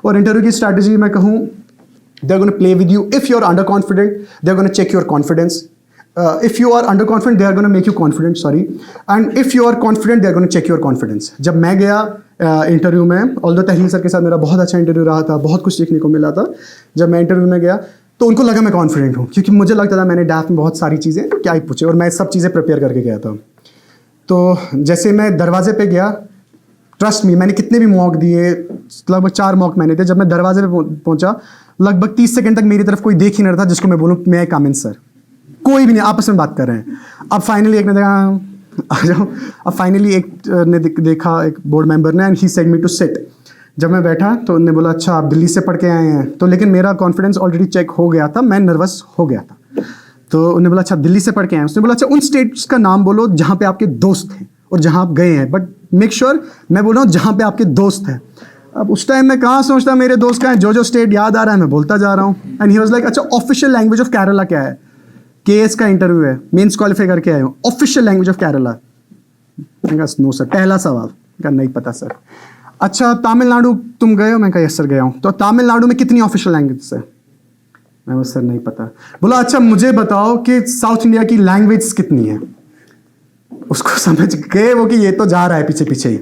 और इंटरव्यू की स्ट्रैटेजी मैं कहूँ, they are gonna play with you. If you are under confident, they are gonna check your confidence. If you are underconfident, they are going to make you confident, sorry. And if you are confident, they are going to check your confidence. जब मैं गया interview में, although तहलील sir के साथ मेरा बहुत अच्छा interview रहा था, बहुत कुछ सीखने को मिला था. जब मैं इंटरव्यू में गया तो उनको लगा मैं कॉन्फिडेंट हूँ, क्योंकि मुझे लगता था मैंने डैफ में बहुत सारी चीज़ें तो क्या ही पूछे, और मैं सब चीज़ें प्रिपेयर करके गया था. तो जैसे मैं दरवाजे पे गया, ट्रस्ट मी, मैंने कितने भी मॉक दिए, लगभग 4 मॉक मैंने थे. जब मैं दरवाजे पे पहुँचा, लगभग 30 सेकंड तक मेरी तरफ कोई देख ही नहीं रहा था जिसको मैं बोलूँ मैं कम इन सर. कोई भी नहीं, आपस में बात कर रहे हैं. अब फाइनली एक ने देखा आ जाओ. अब फाइनली एक ने देखा, एक बोर्ड मेंबर ने, and he said me to sit. जब मैं बैठा तो उन्होंने बोला अच्छा आप दिल्ली से पढ़ के आए हैं. तो लेकिन मेरा कॉन्फिडेंस ऑलरेडी चेक हो गया था, मैं नर्वस हो गया था. तो उन्होंने बोला अच्छा दिल्ली से पढ़ के आए हैं. उसने बोला अच्छा उन स्टेट्स का नाम बोलो जहाँ पे आपके दोस्त हैं और जहाँ आप गए हैं, बट मेक श्योर मैं बोल रहा हूँ जहाँ पे आपके दोस्त हैं. अब उस टाइम मैं कहाँ सोचता मेरे दोस्त का है, जो स्टेट याद आ रहा है मैं बोलता जा रहा हूँ. एंड ही वाज लाइक अच्छा ऑफिशियल लैंग्वेज ऑफ केरला क्या है. केएस का इंटरव्यू है, मेंस क्वालिफाई करके आए हो, official language of Kerala. No sir. पहला सवाल नहीं पता सर. अच्छा तमिलनाडु तुम गए हो. मैं कहा यस सर गया हूँ. तो तमिलनाडु में कितनी ऑफिशियल लैंग्वेज है. मैं सर नहीं पता. बोला अच्छा मुझे बताओ कि साउथ इंडिया की लैंग्वेज कितनी है. उसको समझ गए वो कि ये तो जा रहा है पीछे पीछे ही.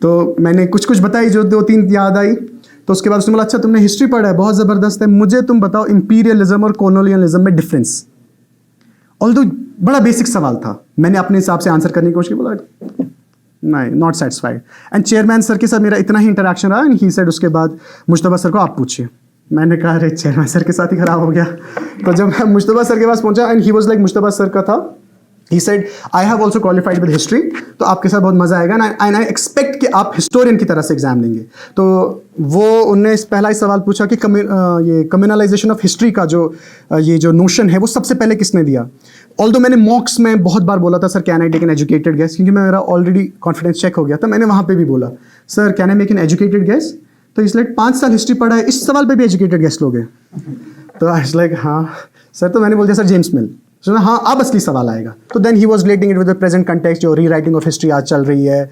तो मैंने कुछ कुछ बताई जो 2-3 याद आई. तो उसके बाद उसने बोला अच्छा तुमने हिस्ट्री पढ़ा है, बहुत ज़बरदस्त है, मुझे तुम बताओ इंपीरियलिज्म और कॉलोनियलिज्म में डिफरेंस. ऑल्दो बड़ा बेसिक सवाल था, मैंने अपने हिसाब से आंसर करने की कोशिश की. बोला नहीं, not satisfied. And chairman sir के साथ मेरा इतना ही इंटरेक्शन रहा. एंड ही सेड उसके बाद मुश्तबा सर को आप पूछिए. मैंने कहा अरे चेयरमैन सर के साथ ही खराब हो गया. तो जब मैं मुश्तबा सर के पास पहुंचा, and he was like, Mushtaba sir का था, he said I have also qualified with history, तो आपके साथ बहुत मजा आएगा एंड आई एक्सपेक्ट कि आप हिस्टोरियन की तरह से एग्जाम देंगे. तो वो उनने पहला ही सवाल पूछा कि ये कम्युनलाइजेशन ऑफ हिस्ट्री का ये जो नोशन है वो सबसे पहले किसने दिया. ऑल्दो मैंने मॉक्स में बहुत बार बोला था sir can I take an educated guess, क्योंकि मेरा ऑलरेडी कॉन्फिडेंस चेक हो गया था. मैंने वहाँ पे भी बोला sir can I make an educated guess. तो इसलिए 5 साल हिस्ट्री पढ़ा है, इस सवाल पे भी एजुकेटेड गेस लोगे. तो आई वाज लाइक हाँ सर. तो मैंने बोल दिया सर जेम्स मिल. तो हाँ अब असली सवाल आएगा. तो then he was relating it with the present context, जो रीराइटिंग ऑफ हिस्ट्री आज चल रही है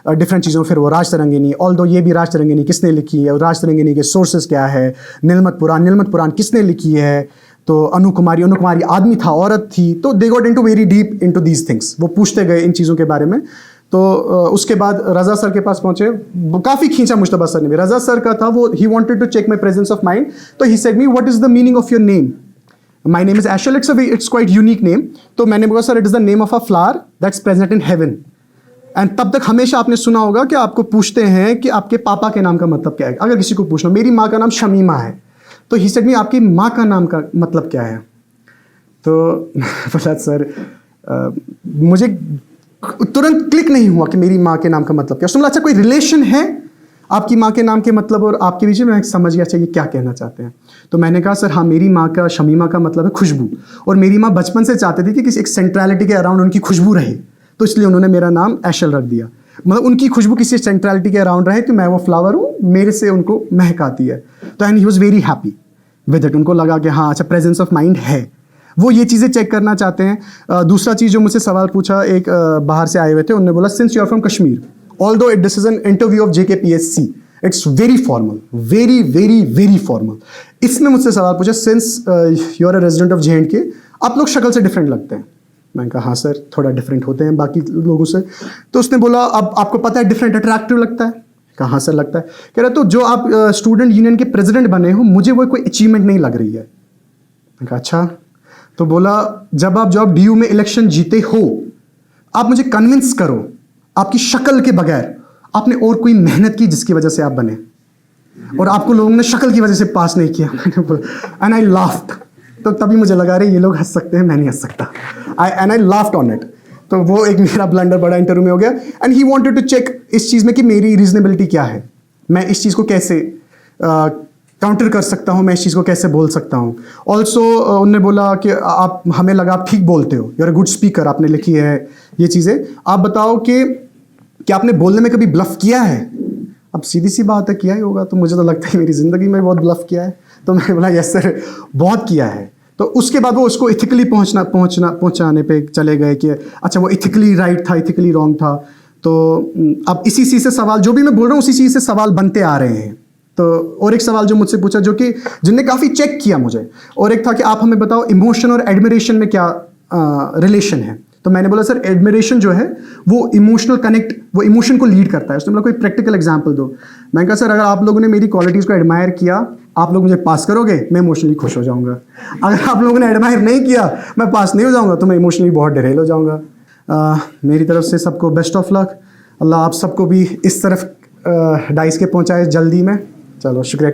डिफरेंट चीज़ों. फिर वो राज तरंगिनी, ऑल्दो ये भी राज तरंगिनी किसने लिखी है, और राज तरंगिनी के सोर्सेज क्या है. नीलमत पुराण किसने लिखी है. तो अनु कुमारी आदमी था औरत थी. तो they got into very deep into these things. वो पूछते गए इन चीज़ों के बारे में. तो उसके बाद रजा सर के पास पहुंचे. काफ़ी खींचा मुश्तबा सर ने भी. रजा सर का था वो, he wanted to check my presence of mind. तो he said me what is the meaning of your name. My name is Eshal, it's quite unique name. तो मैंने बोला sir it is the name of a flower that's present in heaven. And तब तक हमेशा आपने सुना होगा कि आपको पूछते हैं कि आपके पापा के नाम का मतलब क्या है. अगर किसी को पूछना, मेरी माँ का नाम शमीमा है, तो ही सेड मी आपकी माँ का नाम का मतलब क्या है. तो बोला सर मुझे तुरंत क्लिक नहीं हुआ कि मेरी माँ के नाम का मतलब क्या. उसने बोला अच्छा कोई रिलेशन है आपकी माँ के नाम के मतलब और आपके बीच में. मैं समझ गया अच्छा ये क्या कहना चाहते हैं. तो मैंने कहा सर हाँ मेरी माँ का शमीमा का मतलब है खुशबू, और मेरी माँ बचपन से चाहती थी कि किसी एक सेंट्रलिटी के अराउंड उनकी खुशबू रहे, तो इसलिए उन्होंने मेरा नाम एशल रख दिया. मतलब उनकी खुशबू किसी सेंट्रलिटी के अराउंड रहे कि मैं वो फ्लावर हूँ, मेरे से उनको महक आती है. तो and he was very happy with it. उनको लगा कि हाँ अच्छा प्रेजेंस ऑफ माइंड है, वो ये चीज़ें चेक करना चाहते हैं. दूसरा चीज़ जो मुझसे सवाल पूछा, एक बाहर से आए हुए थे, उन्होंने बोला since you are from Kashmir, although it this is an interview of JKPSC, it's very formal, very very very formal. इसमें मुझसे सवाल पूछा since you are a resident of JNK, आप लोग शक्ल से डिफरेंट लगते हैं. मैंने कहा हाँ सर थोड़ा डिफरेंट होते हैं बाकी लोगों से. तो उसने बोला अब आपको पता है डिफरेंट अट्रैक्टिव लगता है. कहा हाँ सर लगता है. कह रहा तो जो आप स्टूडेंट यूनियन के प्रेसिडेंट बने हो, मुझे वो कोई अचीवमेंट नहीं लग रही है. मैंने कहा अच्छा. तो बोला जब आप DU में इलेक्शन जीते हो, आप मुझे कन्विंस करो आपकी शक्ल के बगैर आपने और कोई मेहनत की जिसकी वजह से आप बने, और आपको लोगों ने शक्ल की वजह से पास नहीं किया. मैंने बोला एंड आई लाफ्ड. तो तभी मुझे लगा रहे ये लोग हंस सकते हैं, मैं नहीं हंस सकता. आई लाफ्ड ऑन इट. तो वो एक मेरा ब्लंडर बड़ा इंटरव्यू में हो गया. And he wanted to check इस चीज़ में कि मेरी रीजनेबिलिटी क्या है, मैं इस चीज़ को कैसे काउंटर कर सकता हूँ, मैं इस चीज़ को कैसे बोल सकता हूँ. ऑल्सो उन्होंने बोला कि आप, हमें लगा आप ठीक बोलते हो, you are a good speaker, आपने लिखी है ये चीज़ें, आप बताओ कि आपने बोलने में कभी ब्लफ किया है. अब सीधी सी बात है किया ही होगा. तो मुझे तो लगता है मेरी ज़िंदगी में बहुत ब्लफ किया है. तो मैंने बोला यस सर बहुत किया है. तो उसके बाद वो उसको इथिकली पहुँचाने पे चले गए कि अच्छा वो इथिकली राइट था, इथिकली रॉन्ग था. तो अब इसी चीज़ से सवाल, जो भी मैं बोल रहा हूँ उसी चीज़ से सवाल बनते आ रहे हैं. तो और एक सवाल जो मुझसे पूछा, जो कि जिनने काफ़ी चेक किया मुझे, और एक था कि आप हमें बताओ इमोशन और एडमिरेशन में क्या रिलेशन है। तो मैंने बोला सर एडमिरेशन जो है वो इमोशनल कनेक्ट, वो इमोशन को लीड करता है। उसने बोला कोई प्रैक्टिकल एग्जांपल दो। मैंने कहा सर अगर आप लोगों ने मेरी क्वालिटीज़ को एडमायर किया, आप लोग मुझे पास करोगे, मैं इमोशनली खुश हो जाऊंगा। अगर आप लोगों ने एडमायर नहीं किया, मैं पास नहीं हो जाऊंगा, तो मैं इमोशनली बहुत डिरेल हो जाऊंगा। मेरी तरफ से सबको बेस्ट ऑफ लक। अल्लाह आप सबको भी इस तरफ डाइस के पहुंचाए जल्दी में। चलो शुक्रिया।